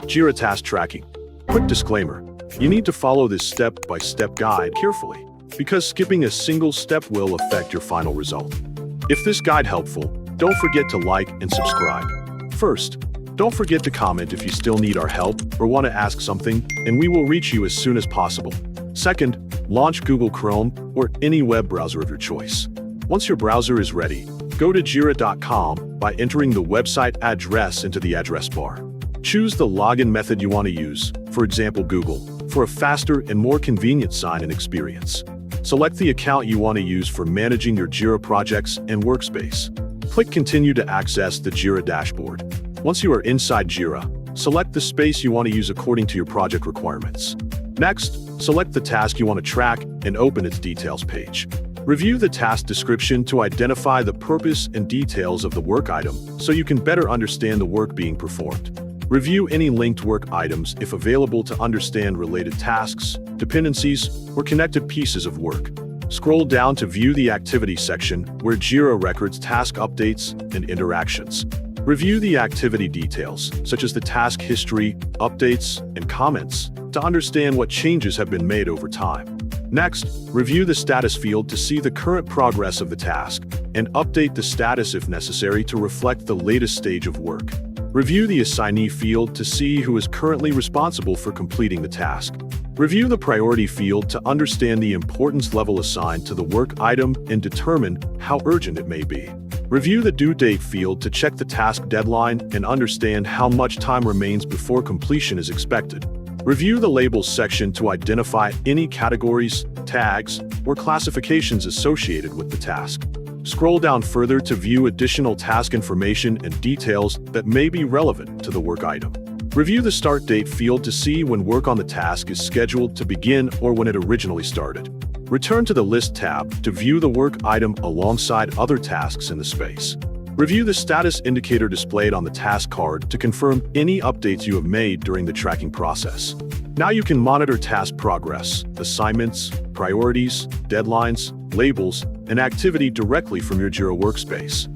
Jira Task Tracking. Quick disclaimer, you need to follow this step-by-step guide carefully, because skipping a single step will affect your final result. If this guide helpful, don't forget to like and subscribe. First, don't forget to comment if you still need our help or want to ask something, and we will reach you as soon as possible. Second, launch Google Chrome or any web browser of your choice. Once your browser is ready, go to 𝗟𝗟𝗞𝗘 by entering the website address into the address bar. Choose the login method you want to use, for example Google, for a faster and more convenient sign-in experience. Select the account you want to use for managing your Jira projects and workspace. Click Continue to access the Jira dashboard. Once you are inside Jira, select the space you want to use according to your project requirements. Next, select the task you want to track and open its details page. Review the task description to identify the purpose and details of the work item so you can better understand the work being performed. Review any linked work items if available to understand related tasks, dependencies, or connected pieces of work. Scroll down to view the activity section where Jira records task updates and interactions. Review the activity details, such as the task history, updates, and comments, to understand what changes have been made over time. Next, review the status field to see the current progress of the task, and update the status if necessary to reflect the latest stage of work. Review the assignee field to see who is currently responsible for completing the task. Review the priority field to understand the importance level assigned to the work item and determine how urgent it may be. Review the due date field to check the task deadline and understand how much time remains before completion is expected. Review the labels section to identify any categories, tags, or classifications associated with the task. Scroll down further to view additional task information and details that may be relevant to the work item. Review the start date field to see when work on the task is scheduled to begin or when it originally started. Return to the List tab to view the work item alongside other tasks in the space. Review the status indicator displayed on the task card to confirm any updates you have made during the tracking process. Now you can monitor task progress, assignments, priorities, deadlines, labels, and activity directly from your Jira workspace.